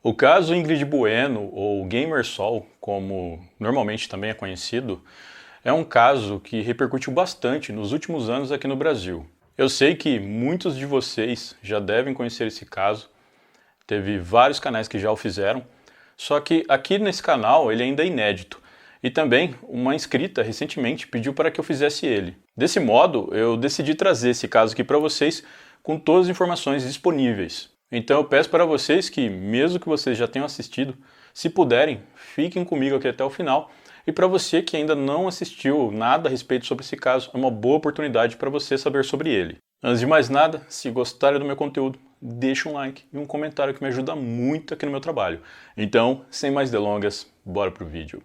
O caso Ingrid Bueno, ou Gamersol, como normalmente também é conhecido, é um caso que repercutiu bastante nos últimos anos aqui no Brasil. Eu sei que muitos de vocês já devem conhecer esse caso, teve vários canais que já o fizeram, só que aqui nesse canal ele ainda é inédito. E também uma inscrita recentemente pediu para que eu fizesse ele. Desse modo, eu decidi trazer esse caso aqui para vocês com todas as informações disponíveis. Então eu peço para vocês que, mesmo que vocês já tenham assistido, se puderem, fiquem comigo aqui até o final. E para você que ainda não assistiu nada a respeito sobre esse caso, é uma boa oportunidade para você saber sobre ele. Antes de mais nada, se gostarem do meu conteúdo, deixa um like e um comentário que me ajuda muito aqui no meu trabalho. Então, sem mais delongas, bora pro vídeo.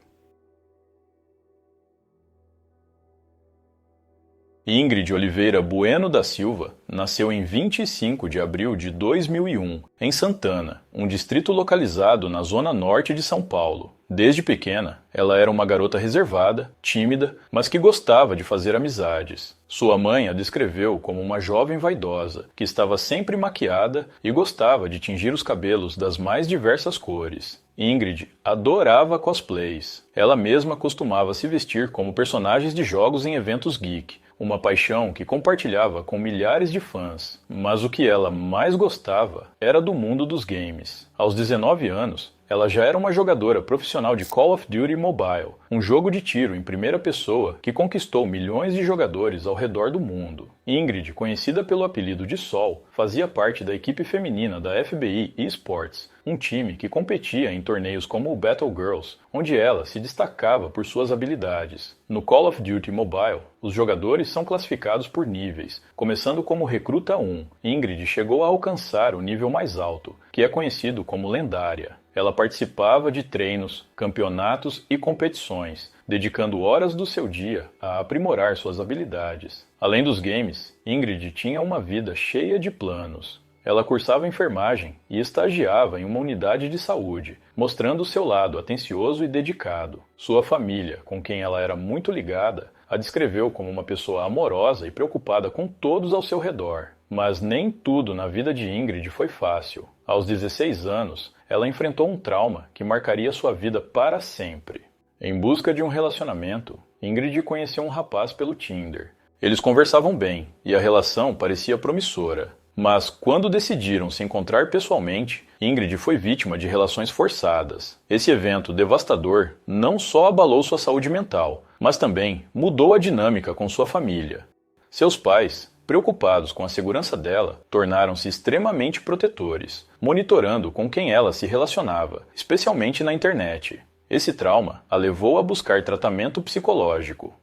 Ingrid Oliveira Bueno da Silva nasceu em 25 de abril de 2001, em Santana, um distrito localizado na zona norte de São Paulo. Desde pequena, ela era uma garota reservada, tímida, mas que gostava de fazer amizades. Sua mãe a descreveu como uma jovem vaidosa, que estava sempre maquiada e gostava de tingir os cabelos das mais diversas cores. Ingrid adorava cosplays. Ela mesma costumava se vestir como personagens de jogos em eventos geek, uma paixão que compartilhava com milhares de fãs. Mas o que ela mais gostava era do mundo dos games. Aos 19 anos, ela já era uma jogadora profissional de Call of Duty Mobile, um jogo de tiro em primeira pessoa que conquistou milhões de jogadores ao redor do mundo. Ingrid, conhecida pelo apelido de Sol, fazia parte da equipe feminina da FBI eSports, um time que competia em torneios como o Battlegirls, onde ela se destacava por suas habilidades. No Call of Duty Mobile, os jogadores são classificados por níveis, começando como Recruta 1. Ingrid chegou a alcançar o nível mais alto, que é conhecido como Lendária. Ela participava de treinos, campeonatos e competições, dedicando horas do seu dia a aprimorar suas habilidades. Além dos games, Ingrid tinha uma vida cheia de planos. Ela cursava enfermagem e estagiava em uma unidade de saúde, mostrando seu lado atencioso e dedicado. Sua família, com quem ela era muito ligada, a descreveu como uma pessoa amorosa e preocupada com todos ao seu redor. Mas nem tudo na vida de Ingrid foi fácil. Aos 16 anos, ela enfrentou um trauma que marcaria sua vida para sempre. Em busca de um relacionamento, Ingrid conheceu um rapaz pelo Tinder. Eles conversavam bem e a relação parecia promissora. Mas quando decidiram se encontrar pessoalmente, Ingrid foi vítima de relações forçadas. Esse evento devastador não só abalou sua saúde mental, mas também mudou a dinâmica com sua família. Seus pais, preocupados com a segurança dela, tornaram-se extremamente protetores, monitorando com quem ela se relacionava, especialmente na internet. Esse trauma a levou a buscar tratamento psicológico.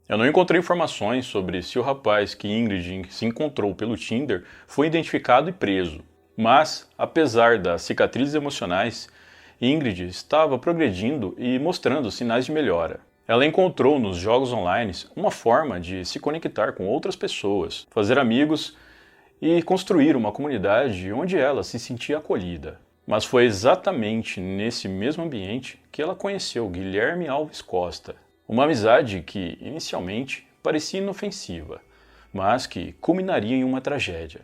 Eu não encontrei informações sobre se o rapaz que Ingrid se encontrou pelo Tinder foi identificado e preso, mas, apesar das cicatrizes emocionais, Ingrid estava progredindo e mostrando sinais de melhora. Ela encontrou nos jogos online uma forma de se conectar com outras pessoas, fazer amigos e construir uma comunidade onde ela se sentia acolhida. Mas foi exatamente nesse mesmo ambiente que ela conheceu Guilherme Alves Costa. Uma amizade que, inicialmente, parecia inofensiva, mas que culminaria em uma tragédia.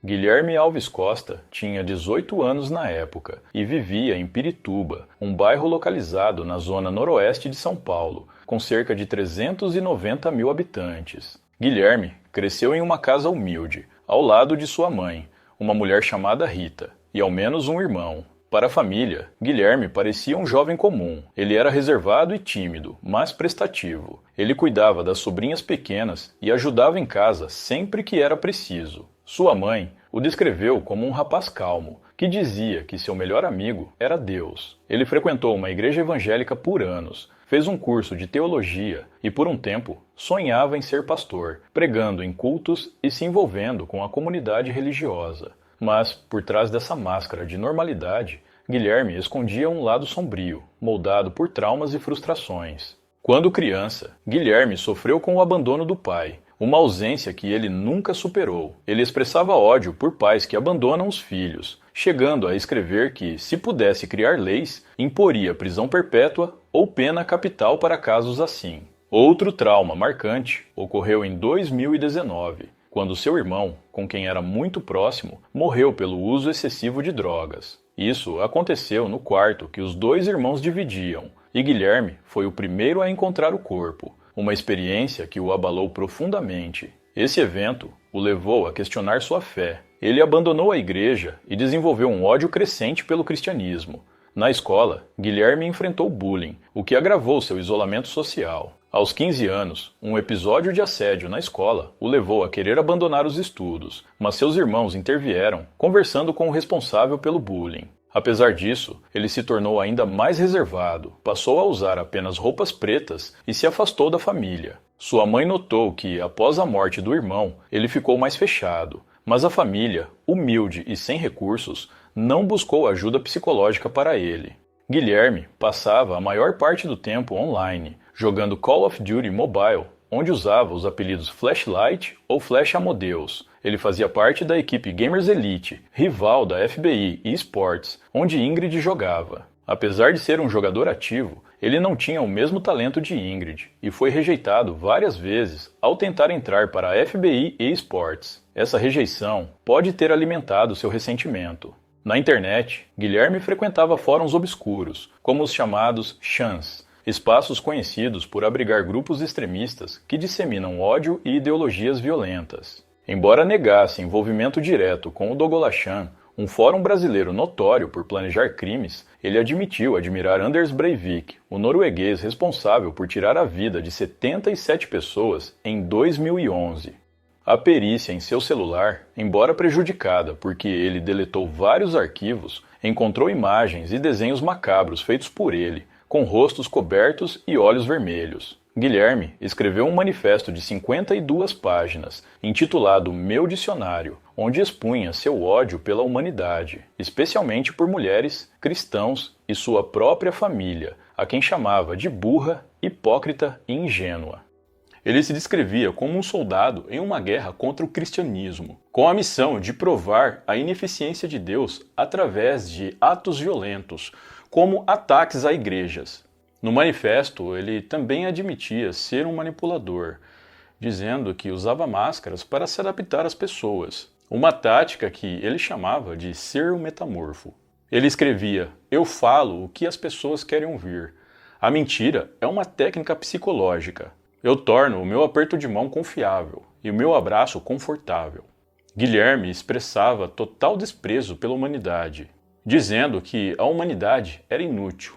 Guilherme Alves Costa tinha 18 anos na época e vivia em Pirituba, um bairro localizado na zona noroeste de São Paulo, com cerca de 390 mil habitantes. Guilherme cresceu em uma casa humilde, ao lado de sua mãe, uma mulher chamada Rita, e ao menos um irmão. Para a família, Guilherme parecia um jovem comum. Ele era reservado e tímido, mas prestativo. Ele cuidava das sobrinhas pequenas e ajudava em casa sempre que era preciso. Sua mãe o descreveu como um rapaz calmo, que dizia que seu melhor amigo era Deus. Ele frequentou uma igreja evangélica por anos, fez um curso de teologia e, por um tempo, sonhava em ser pastor, pregando em cultos e se envolvendo com a comunidade religiosa. Mas, por trás dessa máscara de normalidade, Guilherme escondia um lado sombrio, moldado por traumas e frustrações. Quando criança, Guilherme sofreu com o abandono do pai, uma ausência que ele nunca superou. Ele expressava ódio por pais que abandonam os filhos, chegando a escrever que, se pudesse criar leis, imporia prisão perpétua ou pena capital para casos assim. Outro trauma marcante ocorreu em 2019, quando seu irmão, com quem era muito próximo, morreu pelo uso excessivo de drogas. Isso aconteceu no quarto que os dois irmãos dividiam, e Guilherme foi o primeiro a encontrar o corpo, uma experiência que o abalou profundamente. Esse evento o levou a questionar sua fé. Ele abandonou a igreja e desenvolveu um ódio crescente pelo cristianismo. Na escola, Guilherme enfrentou bullying, o que agravou seu isolamento social. Aos 15 anos, um episódio de assédio na escola o levou a querer abandonar os estudos, mas seus irmãos intervieram, conversando com o responsável pelo bullying. Apesar disso, ele se tornou ainda mais reservado, passou a usar apenas roupas pretas e se afastou da família. Sua mãe notou que, após a morte do irmão, ele ficou mais fechado, mas a família, humilde e sem recursos, não buscou ajuda psicológica para ele. Guilherme passava a maior parte do tempo online, jogando Call of Duty Mobile, onde usava os apelidos Flashlight ou Flash Amadeus. Ele fazia parte da equipe Gamers Elite, rival da FBI e Esports, onde Ingrid jogava. Apesar de ser um jogador ativo, ele não tinha o mesmo talento de Ingrid e foi rejeitado várias vezes ao tentar entrar para a FBI e Esports. Essa rejeição pode ter alimentado seu ressentimento. Na internet, Guilherme frequentava fóruns obscuros, como os chamados chans, espaços conhecidos por abrigar grupos extremistas que disseminam ódio e ideologias violentas. Embora negasse envolvimento direto com o Dogolachan, um fórum brasileiro notório por planejar crimes, ele admitiu admirar Anders Breivik, o norueguês responsável por tirar a vida de 77 pessoas em 2011. A perícia em seu celular, embora prejudicada porque ele deletou vários arquivos, encontrou imagens e desenhos macabros feitos por ele, com rostos cobertos e olhos vermelhos. Guilherme escreveu um manifesto de 52 páginas, intitulado Meu Dicionário, onde expunha seu ódio pela humanidade, especialmente por mulheres, cristãos e sua própria família, a quem chamava de burra, hipócrita e ingênua. Ele se descrevia como um soldado em uma guerra contra o cristianismo, com a missão de provar a ineficiência de Deus através de atos violentos, como ataques a igrejas. No manifesto, ele também admitia ser um manipulador, dizendo que usava máscaras para se adaptar às pessoas, uma tática que ele chamava de ser um metamorfo. Ele escrevia: "Eu falo o que as pessoas querem ouvir. A mentira é uma técnica psicológica. Eu torno o meu aperto de mão confiável e o meu abraço confortável." Guilherme expressava total desprezo pela humanidade, dizendo que a humanidade era inútil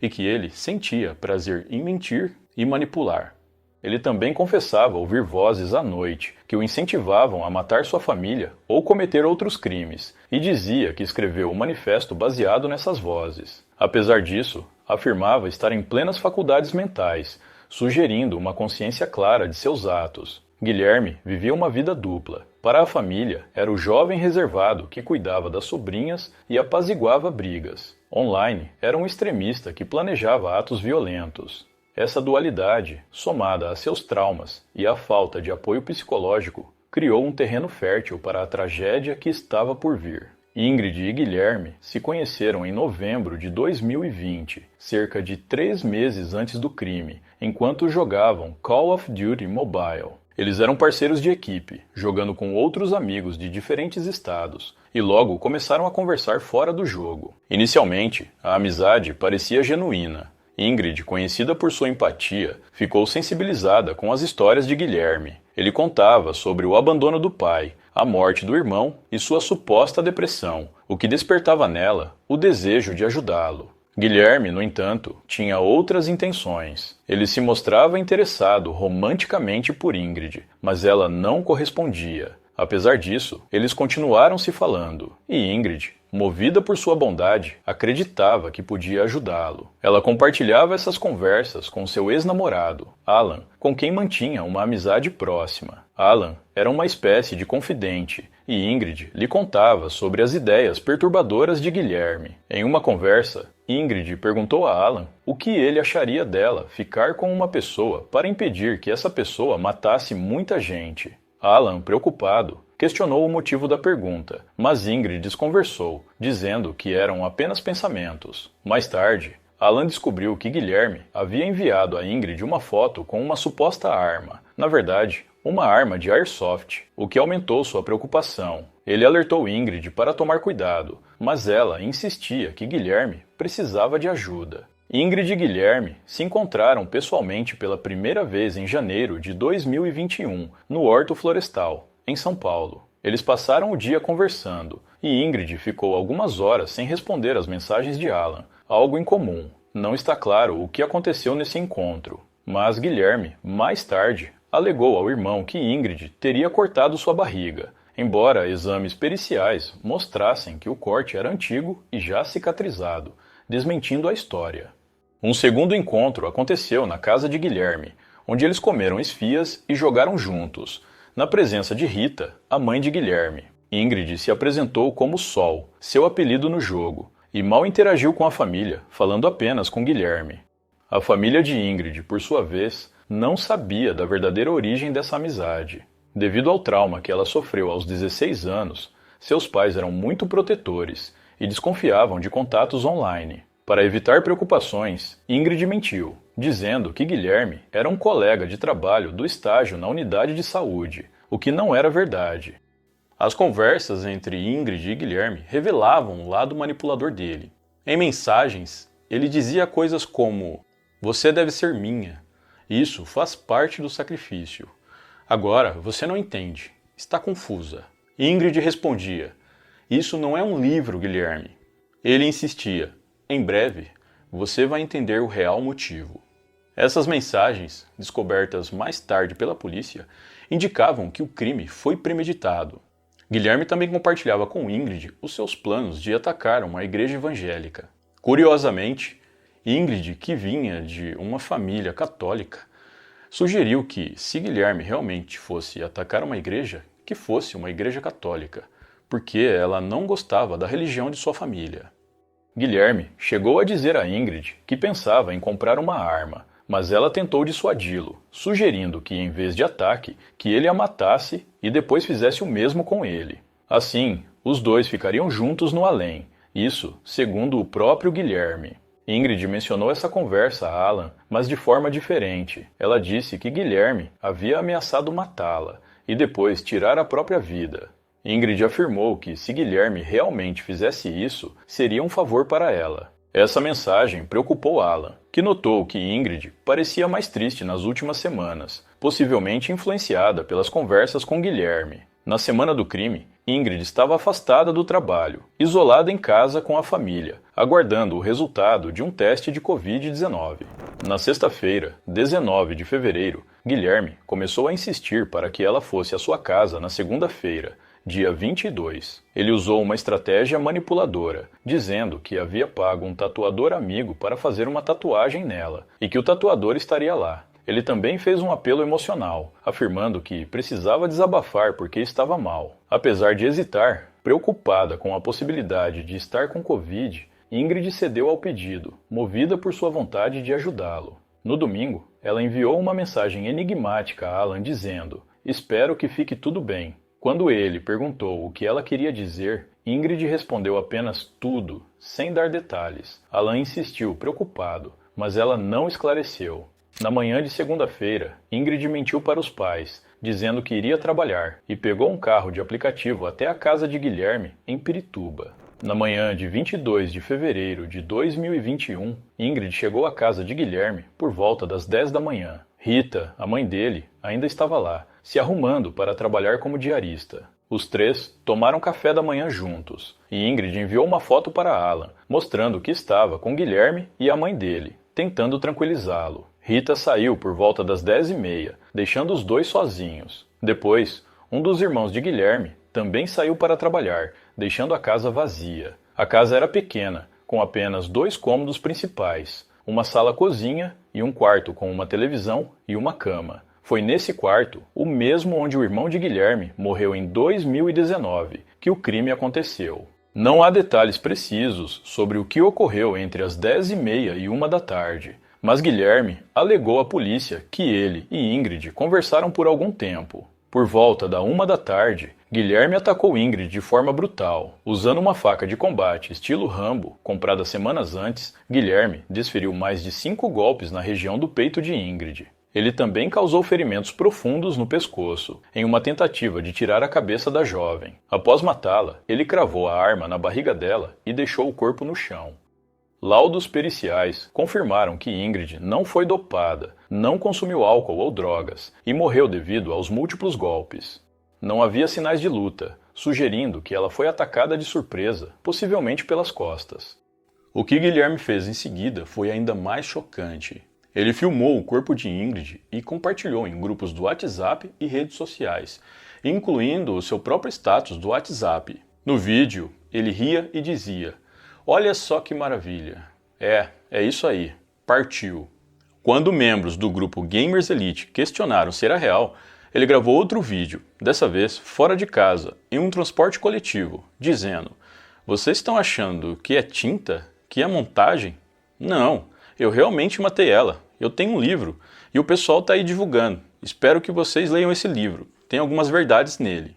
e que ele sentia prazer em mentir e manipular. Ele também confessava ouvir vozes à noite que o incentivavam a matar sua família ou cometer outros crimes, e dizia que escreveu o manifesto baseado nessas vozes. Apesar disso, afirmava estar em plenas faculdades mentais, sugerindo uma consciência clara de seus atos. Guilherme vivia uma vida dupla. Para a família, era o jovem reservado que cuidava das sobrinhas e apaziguava brigas. Online, era um extremista que planejava atos violentos. Essa dualidade, somada a seus traumas e à falta de apoio psicológico, criou um terreno fértil para a tragédia que estava por vir. Ingrid e Guilherme se conheceram em novembro de 2020, cerca de 3 meses antes do crime, enquanto jogavam Call of Duty Mobile. Eles eram parceiros de equipe, jogando com outros amigos de diferentes estados, e logo começaram a conversar fora do jogo. Inicialmente, a amizade parecia genuína. Ingrid, conhecida por sua empatia, ficou sensibilizada com as histórias de Guilherme. Ele contava sobre o abandono do pai, a morte do irmão e sua suposta depressão, o que despertava nela o desejo de ajudá-lo. Guilherme, no entanto, tinha outras intenções. Ele se mostrava interessado romanticamente por Ingrid, mas ela não correspondia. Apesar disso, eles continuaram se falando, e Ingrid, movida por sua bondade, acreditava que podia ajudá-lo. Ela compartilhava essas conversas com seu ex-namorado, Alan, com quem mantinha uma amizade próxima. Alan era uma espécie de confidente, e Ingrid lhe contava sobre as ideias perturbadoras de Guilherme. Em uma conversa, Ingrid perguntou a Alan o que ele acharia dela ficar com uma pessoa para impedir que essa pessoa matasse muita gente. Alan, preocupado, questionou o motivo da pergunta, mas Ingrid desconversou, dizendo que eram apenas pensamentos. Mais tarde, Alan descobriu que Guilherme havia enviado a Ingrid uma foto com uma suposta arma. Na verdade, uma arma de airsoft, o que aumentou sua preocupação. Ele alertou Ingrid para tomar cuidado, mas ela insistia que Guilherme precisava de ajuda. Ingrid e Guilherme se encontraram pessoalmente pela primeira vez em janeiro de 2021, no Horto Florestal, em São Paulo. Eles passaram o dia conversando, e Ingrid ficou algumas horas sem responder às mensagens de Alan, algo incomum. Não está claro o que aconteceu nesse encontro, mas Guilherme, mais tarde, alegou ao irmão que Ingrid teria cortado sua barriga, embora exames periciais mostrassem que o corte era antigo e já cicatrizado, desmentindo a história. Um segundo encontro aconteceu na casa de Guilherme, onde eles comeram esfias e jogaram juntos, na presença de Rita, a mãe de Guilherme. Ingrid se apresentou como Sol, seu apelido no jogo, e mal interagiu com a família, falando apenas com Guilherme. A família de Ingrid, por sua vez, não sabia da verdadeira origem dessa amizade. Devido ao trauma que ela sofreu aos 16 anos, seus pais eram muito protetores e desconfiavam de contatos online. Para evitar preocupações, Ingrid mentiu, dizendo que Guilherme era um colega de trabalho do estágio na unidade de saúde, o que não era verdade. As conversas entre Ingrid e Guilherme revelavam o lado manipulador dele. Em mensagens, ele dizia coisas como: "Você deve ser minha. Isso faz parte do sacrifício. Agora você não entende. Está confusa." Ingrid respondia: "Isso não é um livro, Guilherme." Ele insistia: "Em breve, você vai entender o real motivo." Essas mensagens, descobertas mais tarde pela polícia, indicavam que o crime foi premeditado. Guilherme também compartilhava com Ingrid os seus planos de atacar uma igreja evangélica. Curiosamente, Ingrid, que vinha de uma família católica, sugeriu que, se Guilherme realmente fosse atacar uma igreja, que fosse uma igreja católica, porque ela não gostava da religião de sua família. Guilherme chegou a dizer a Ingrid que pensava em comprar uma arma, mas ela tentou dissuadi-lo, sugerindo que, em vez de ataque, que ele a matasse e depois fizesse o mesmo com ele. Assim, os dois ficariam juntos no além, isso segundo o próprio Guilherme. Ingrid mencionou essa conversa a Alan, mas de forma diferente. Ela disse que Guilherme havia ameaçado matá-la e depois tirar a própria vida. Ingrid afirmou que, se Guilherme realmente fizesse isso, seria um favor para ela. Essa mensagem preocupou Alan, que notou que Ingrid parecia mais triste nas últimas semanas, possivelmente influenciada pelas conversas com Guilherme. Na semana do crime, Ingrid estava afastada do trabalho, isolada em casa com a família, aguardando o resultado de um teste de Covid-19. Na sexta-feira, 19 de fevereiro, Guilherme começou a insistir para que ela fosse à sua casa na segunda-feira, dia 22. Ele usou uma estratégia manipuladora, dizendo que havia pago um tatuador amigo para fazer uma tatuagem nela e que o tatuador estaria lá. Ele também fez um apelo emocional, afirmando que precisava desabafar porque estava mal. Apesar de hesitar, preocupada com a possibilidade de estar com Covid, Ingrid cedeu ao pedido, movida por sua vontade de ajudá-lo. No domingo, ela enviou uma mensagem enigmática a Alan dizendo: "Espero que fique tudo bem." Quando ele perguntou o que ela queria dizer, Ingrid respondeu apenas tudo, sem dar detalhes. Alan insistiu, preocupado, mas ela não esclareceu. Na manhã de segunda-feira, Ingrid mentiu para os pais, dizendo que iria trabalhar, e pegou um carro de aplicativo até a casa de Guilherme, em Pirituba. Na manhã de 22 de fevereiro de 2021, Ingrid chegou à casa de Guilherme por volta das 10 da manhã. Rita, a mãe dele, ainda estava lá, se arrumando para trabalhar como diarista. Os três tomaram café da manhã juntos, e Ingrid enviou uma foto para Alan, mostrando que estava com Guilherme e a mãe dele, tentando tranquilizá-lo. Rita saiu por volta das 10h30, deixando os dois sozinhos. Depois, um dos irmãos de Guilherme também saiu para trabalhar, deixando a casa vazia. A casa era pequena, com apenas 2 cômodos principais, uma sala-cozinha e um quarto com uma televisão e uma cama. Foi nesse quarto, o mesmo onde o irmão de Guilherme morreu em 2019, que o crime aconteceu. Não há detalhes precisos sobre o que ocorreu entre as 10h30 e 1 da tarde, mas Guilherme alegou à polícia que ele e Ingrid conversaram por algum tempo. Por volta da 1 da tarde, Guilherme atacou Ingrid de forma brutal. Usando uma faca de combate estilo Rambo, comprada semanas antes, Guilherme desferiu mais de 5 golpes na região do peito de Ingrid. Ele também causou ferimentos profundos no pescoço, em uma tentativa de tirar a cabeça da jovem. Após matá-la, ele cravou a arma na barriga dela e deixou o corpo no chão. Laudos periciais confirmaram que Ingrid não foi dopada, não consumiu álcool ou drogas e morreu devido aos múltiplos golpes. Não havia sinais de luta, sugerindo que ela foi atacada de surpresa, possivelmente pelas costas. O que Guilherme fez em seguida foi ainda mais chocante. Ele filmou o corpo de Ingrid e compartilhou em grupos do WhatsApp e redes sociais, incluindo o seu próprio status do WhatsApp. No vídeo, ele ria e dizia: "Olha só que maravilha. É isso aí. Partiu." Quando membros do grupo Gamers Elite questionaram se era real, ele gravou outro vídeo, dessa vez fora de casa, em um transporte coletivo, dizendo: "Vocês estão achando que é tinta? Que é montagem? Não, eu realmente matei ela. Eu tenho um livro e o pessoal está aí divulgando. Espero que vocês leiam esse livro. Tem algumas verdades nele."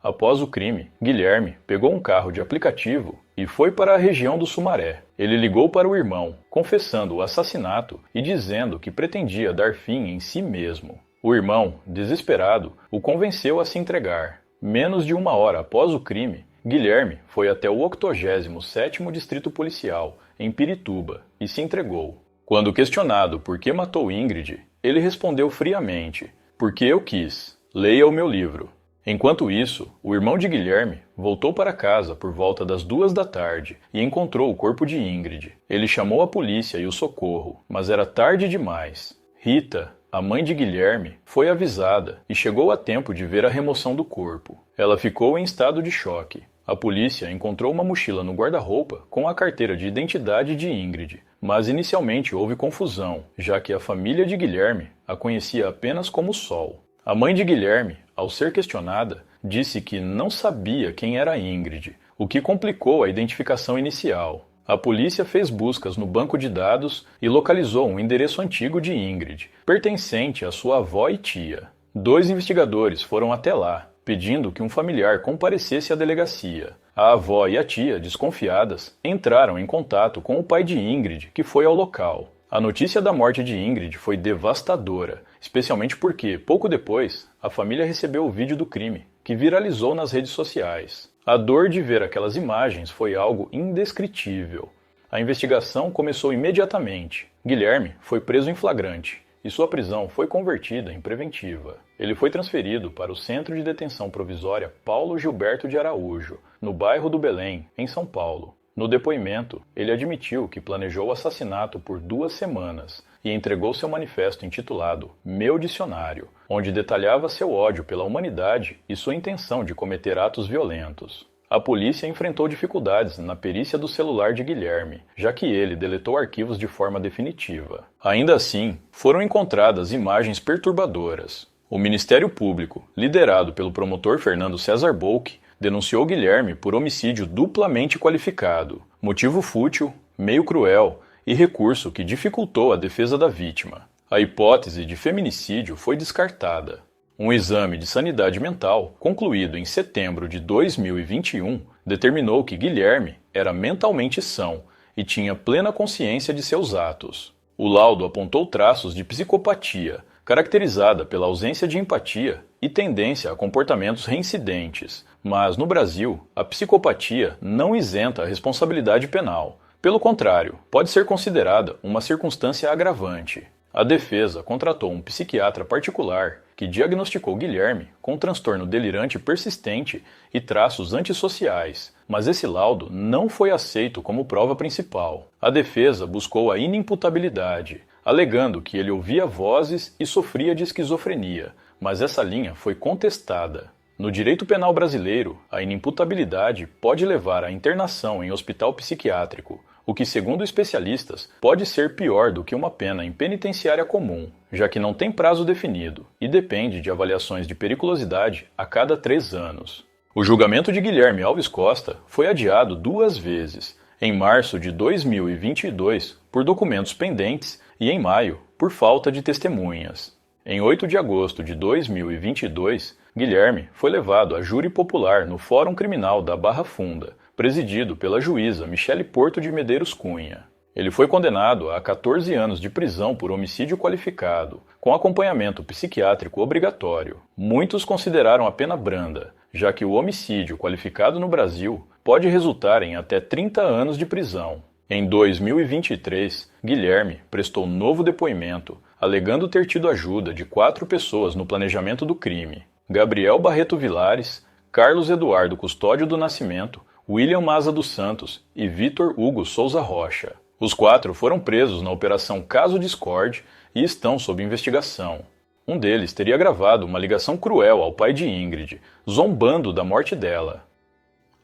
Após o crime, Guilherme pegou um carro de aplicativo e foi para a região do Sumaré. Ele ligou para o irmão, confessando o assassinato e dizendo que pretendia dar fim em si mesmo. O irmão, desesperado, o convenceu a se entregar. Menos de uma hora após o crime, Guilherme foi até o 87º Distrito Policial, em Pirituba, e se entregou. Quando questionado por que matou Ingrid, ele respondeu friamente: "Porque eu quis. Leia o meu livro." Enquanto isso, o irmão de Guilherme voltou para casa por volta das 2 da tarde e encontrou o corpo de Ingrid. Ele chamou a polícia e o socorro, mas era tarde demais. Rita, a mãe de Guilherme, foi avisada e chegou a tempo de ver a remoção do corpo. Ela ficou em estado de choque. A polícia encontrou uma mochila no guarda-roupa com a carteira de identidade de Ingrid, mas inicialmente houve confusão, já que a família de Guilherme a conhecia apenas como Sol. A mãe de Guilherme, ao ser questionada, disse que não sabia quem era Ingrid, o que complicou a identificação inicial. A polícia fez buscas no banco de dados e localizou um endereço antigo de Ingrid, pertencente à sua avó e tia. 2 investigadores foram até lá, pedindo que um familiar comparecesse à delegacia. A avó e a tia, desconfiadas, entraram em contato com o pai de Ingrid, que foi ao local. A notícia da morte de Ingrid foi devastadora, especialmente porque, pouco depois, a família recebeu o vídeo do crime, que viralizou nas redes sociais. A dor de ver aquelas imagens foi algo indescritível. A investigação começou imediatamente. Guilherme foi preso em flagrante e sua prisão foi convertida em preventiva. Ele foi transferido para o Centro de Detenção Provisória Paulo Gilberto de Araújo, no bairro do Belém, em São Paulo. No depoimento, ele admitiu que planejou o assassinato por 2 semanas e entregou seu manifesto intitulado Meu Dicionário, onde detalhava seu ódio pela humanidade e sua intenção de cometer atos violentos. A polícia enfrentou dificuldades na perícia do celular de Guilherme, já que ele deletou arquivos de forma definitiva. Ainda assim, foram encontradas imagens perturbadoras. O Ministério Público, liderado pelo promotor Fernando César Bolk, denunciou Guilherme por homicídio duplamente qualificado, motivo fútil, meio cruel e recurso que dificultou a defesa da vítima. A hipótese de feminicídio foi descartada. Um exame de sanidade mental, concluído em setembro de 2021, determinou que Guilherme era mentalmente são e tinha plena consciência de seus atos. O laudo apontou traços de psicopatia, caracterizada pela ausência de empatia e tendência a comportamentos reincidentes, mas no Brasil, a psicopatia não isenta a responsabilidade penal. Pelo contrário, pode ser considerada uma circunstância agravante. A defesa contratou um psiquiatra particular que diagnosticou Guilherme com transtorno delirante persistente e traços antissociais, mas esse laudo não foi aceito como prova principal. A defesa buscou a inimputabilidade, alegando que ele ouvia vozes e sofria de esquizofrenia, mas essa linha foi contestada. No direito penal brasileiro, a inimputabilidade pode levar à internação em hospital psiquiátrico, o que, segundo especialistas, pode ser pior do que uma pena em penitenciária comum, já que não tem prazo definido e depende de avaliações de periculosidade a cada 3 anos. O julgamento de Guilherme Alves Costa foi adiado 2 vezes, em março de 2022 por documentos pendentes e em maio por falta de testemunhas. Em 8 de agosto de 2022, Guilherme foi levado a júri popular no Fórum Criminal da Barra Funda, presidido pela juíza Michele Porto de Medeiros Cunha. Ele foi condenado a 14 anos de prisão por homicídio qualificado, com acompanhamento psiquiátrico obrigatório. Muitos consideraram a pena branda, já que o homicídio qualificado no Brasil pode resultar em até 30 anos de prisão. Em 2023, Guilherme prestou novo depoimento, alegando ter tido ajuda de 4 pessoas no planejamento do crime: Gabriel Barreto Vilares, Carlos Eduardo Custódio do Nascimento, William Maza dos Santos e Vitor Hugo Souza Rocha. Os 4 foram presos na Operação Caso Discord e estão sob investigação. Um deles teria gravado uma ligação cruel ao pai de Ingrid, zombando da morte dela.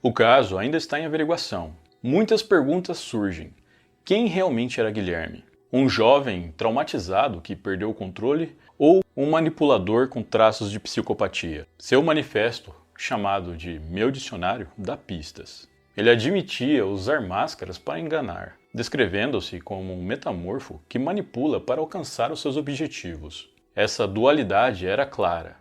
O caso ainda está em averiguação. Muitas perguntas surgem. Quem realmente era Guilherme? Um jovem traumatizado que perdeu o controle ou um manipulador com traços de psicopatia? Seu manifesto, chamado de Meu Dicionário, dá pistas. Ele admitia usar máscaras para enganar, descrevendo-se como um metamorfo que manipula para alcançar os seus objetivos. Essa dualidade era clara.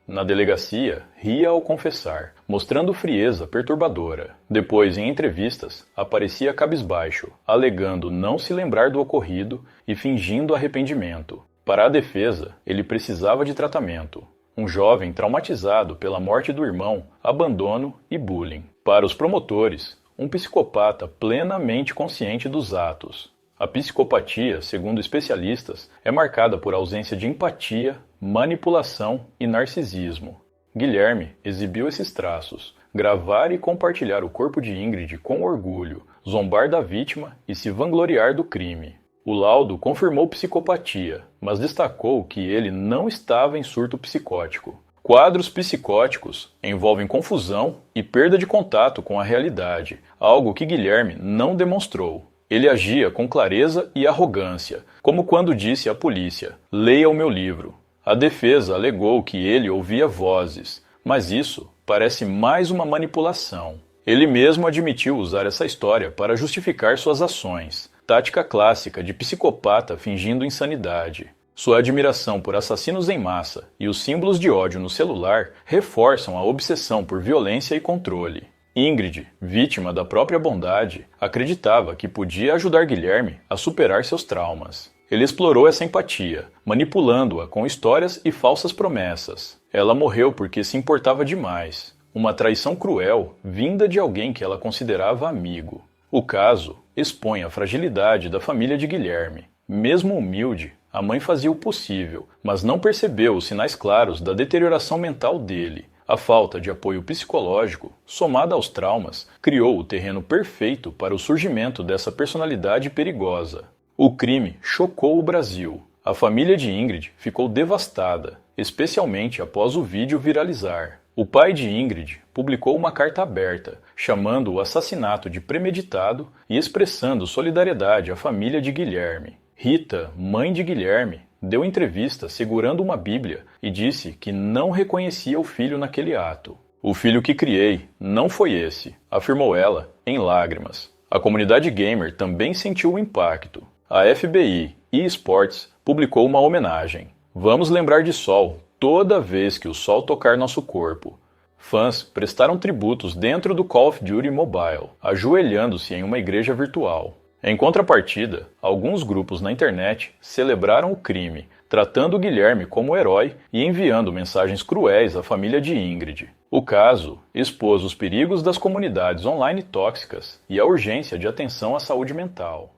Na delegacia, ria ao confessar, mostrando frieza perturbadora. Depois, em entrevistas, aparecia cabisbaixo, alegando não se lembrar do ocorrido e fingindo arrependimento. Para a defesa, ele precisava de tratamento. Um jovem traumatizado pela morte do irmão, abandono e bullying. Para os promotores, um psicopata plenamente consciente dos atos. A psicopatia, segundo especialistas, é marcada por ausência de empatia, manipulação e narcisismo. Guilherme exibiu esses traços: gravar e compartilhar o corpo de Ingrid com orgulho, zombar da vítima e se vangloriar do crime. O laudo confirmou psicopatia, mas destacou que ele não estava em surto psicótico. Quadros psicóticos envolvem confusão e perda de contato com a realidade, algo que Guilherme não demonstrou. Ele agia com clareza e arrogância, como quando disse à polícia: "Leia o meu livro". A defesa alegou que ele ouvia vozes, mas isso parece mais uma manipulação. Ele mesmo admitiu usar essa história para justificar suas ações, tática clássica de psicopata fingindo insanidade. Sua admiração por assassinos em massa e os símbolos de ódio no celular reforçam a obsessão por violência e controle. Ingrid, vítima da própria bondade, acreditava que podia ajudar Guilherme a superar seus traumas. Ele explorou essa empatia, manipulando-a com histórias e falsas promessas. Ela morreu porque se importava demais. Uma traição cruel vinda de alguém que ela considerava amigo. O caso expõe a fragilidade da família de Guilherme. Mesmo humilde, a mãe fazia o possível, mas não percebeu os sinais claros da deterioração mental dele. A falta de apoio psicológico, somada aos traumas, criou o terreno perfeito para o surgimento dessa personalidade perigosa. O crime chocou o Brasil. A família de Ingrid ficou devastada, especialmente após o vídeo viralizar. O pai de Ingrid publicou uma carta aberta, chamando o assassinato de premeditado e expressando solidariedade à família de Guilherme. Rita, mãe de Guilherme, deu entrevista segurando uma Bíblia e disse que não reconhecia o filho naquele ato. "O filho que criei não foi esse", afirmou ela, em lágrimas. A comunidade gamer também sentiu o impacto. A FBI e eSports publicou uma homenagem. "Vamos lembrar de Sol toda vez que o sol tocar nosso corpo." Fãs prestaram tributos dentro do Call of Duty Mobile, ajoelhando-se em uma igreja virtual. Em contrapartida, alguns grupos na internet celebraram o crime, tratando Guilherme como herói e enviando mensagens cruéis à família de Ingrid. O caso expôs os perigos das comunidades online tóxicas e a urgência de atenção à saúde mental.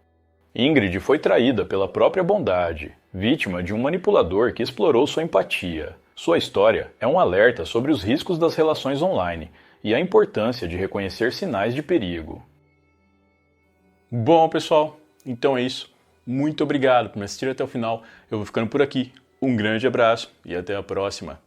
Ingrid foi traída pela própria bondade, vítima de um manipulador que explorou sua empatia. Sua história é um alerta sobre os riscos das relações online e a importância de reconhecer sinais de perigo. Bom, pessoal, então é isso. Muito obrigado por me assistir até o final. Eu vou ficando por aqui. Um grande abraço e até a próxima.